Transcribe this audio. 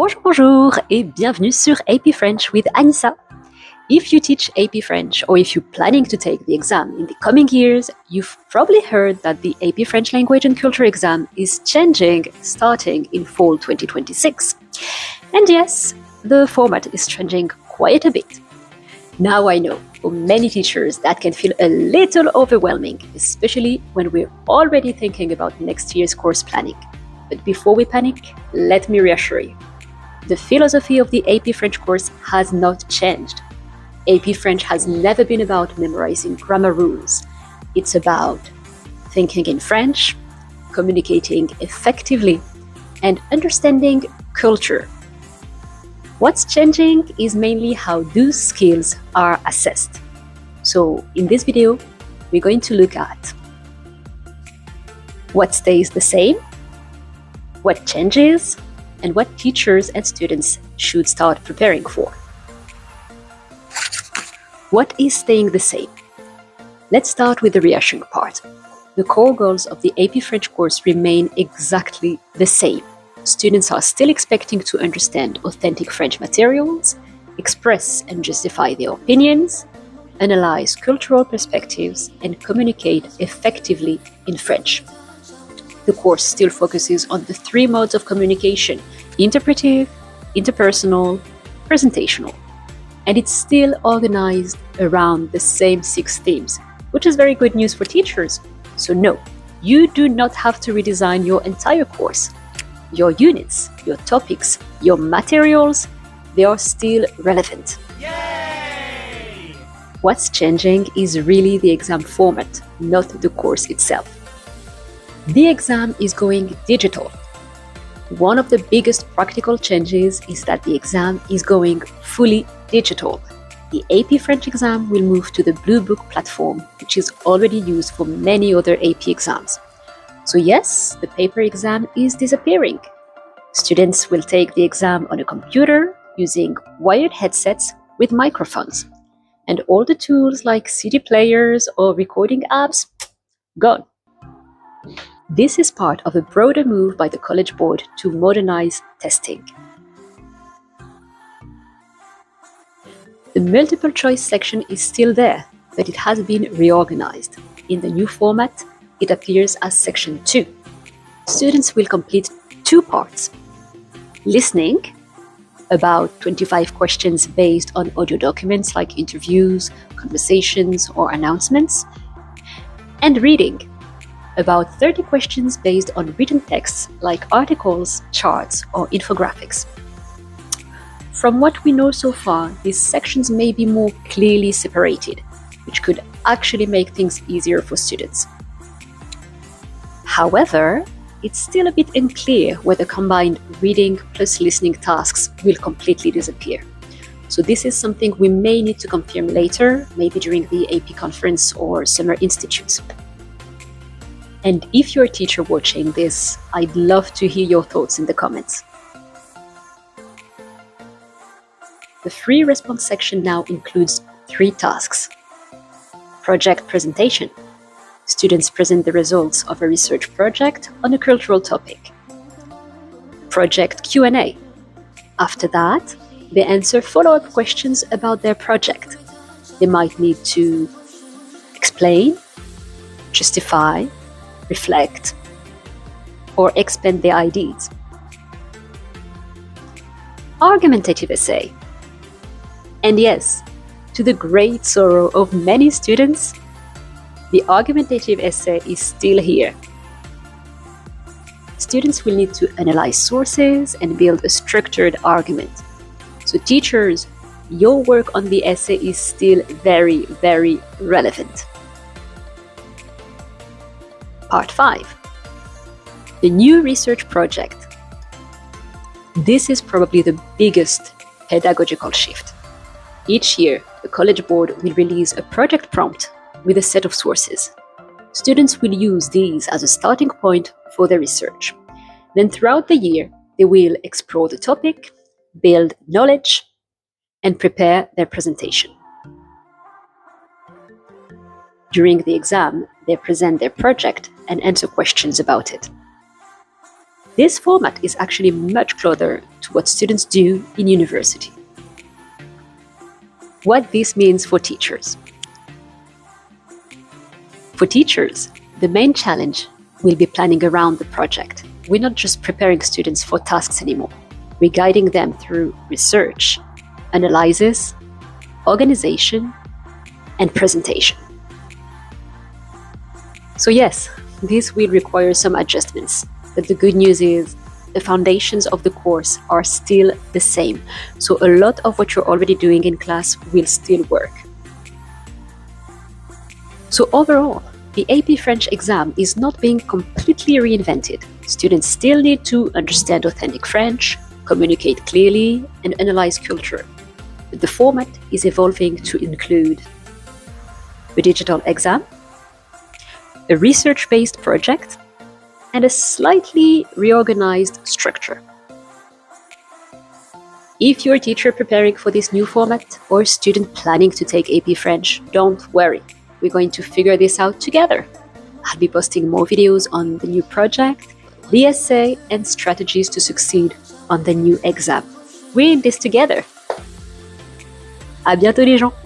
Bonjour, bonjour, et bienvenue sur AP French with Anissa. If you teach AP French or if you're planning to take the exam in the coming years, you've probably heard that the AP French Language and Culture exam is changing starting in fall 2026. And yes, the format is changing quite a bit. Now I know, for many teachers, that can feel a little overwhelming, especially when we're already thinking about next year's course planning. But before we panic, let me reassure you. The philosophy of the AP French course has not changed. AP French has never been about memorizing grammar rules. It's about thinking in French, communicating effectively, and understanding culture. What's changing is mainly how those skills are assessed. So in this video, we're going to look at what stays the same, what changes, and what teachers and students should start preparing for. What is staying the same? Let's start with the reassuring part. The core goals of the AP French course remain exactly the same. Students are still expecting to understand authentic French materials, express and justify their opinions, analyze cultural perspectives, and communicate effectively in French. The course still focuses on the three modes of communication: interpretive, interpersonal, presentational. And it's still organized around the same 6 themes, which is very good news for teachers. So no, you do not have to redesign your entire course. Your units, your topics, your materials, they are still relevant. Yay! What's changing is really the exam format, not the course itself. The exam is going digital. One of the biggest practical changes is that the exam is going fully digital. The AP French exam will move to the Bluebook platform, which is already used for many other AP exams. So yes, the paper exam is disappearing. Students will take the exam on a computer using wired headsets with microphones. And all the tools like CD players or recording apps, gone. This is part of a broader move by the College Board to modernize testing. The multiple choice section is still there, but it has been reorganized. In the new format, it appears as Section 2. Students will complete 2 parts. Listening, about 25 questions based on audio documents like interviews, conversations, or announcements. And reading, about 30 questions based on written texts like articles, charts, or infographics. From what we know so far, these sections may be more clearly separated, which could actually make things easier for students. However, it's still a bit unclear whether combined reading plus listening tasks will completely disappear. So this is something we may need to confirm later, maybe during the AP conference or summer institutes. And if you're a teacher watching this, I'd love to hear your thoughts in the comments. The free response section now includes 3 tasks. Project presentation. Students present the results of a research project on a cultural topic. Project Q&A. After that, they answer follow-up questions about their project. They might need to explain, justify, reflect, or expand their ideas. Argumentative essay. And yes, to the great sorrow of many students, the argumentative essay is still here. Students will need to analyze sources and build a structured argument. So teachers, your work on the essay is still very, very relevant. Part 5. The new research project. This is probably the biggest pedagogical shift. Each year, the College Board will release a project prompt with a set of sources. Students will use these as a starting point for their research. Then throughout the year, they will explore the topic, build knowledge, and prepare their presentation. During the exam, they present their project and answer questions about it. This format is actually much closer to what students do in university. What this means for teachers. For teachers, the main challenge will be planning around the project. We're not just preparing students for tasks anymore. We're guiding them through research, analysis, organization, and presentation. So yes, this will require some adjustments, but the good news is the foundations of the course are still the same. So a lot of what you're already doing in class will still work. So overall, the AP French exam is not being completely reinvented. Students still need to understand authentic French, communicate clearly, and analyze culture. But the format is evolving to include a digital exam, a research-based project, and a slightly reorganized structure. If you're a teacher preparing for this new format or a student planning to take AP French, don't worry. We're going to figure this out together. I'll be posting more videos on the new project, the essay, and strategies to succeed on the new exam. We're in this together. À bientôt les gens!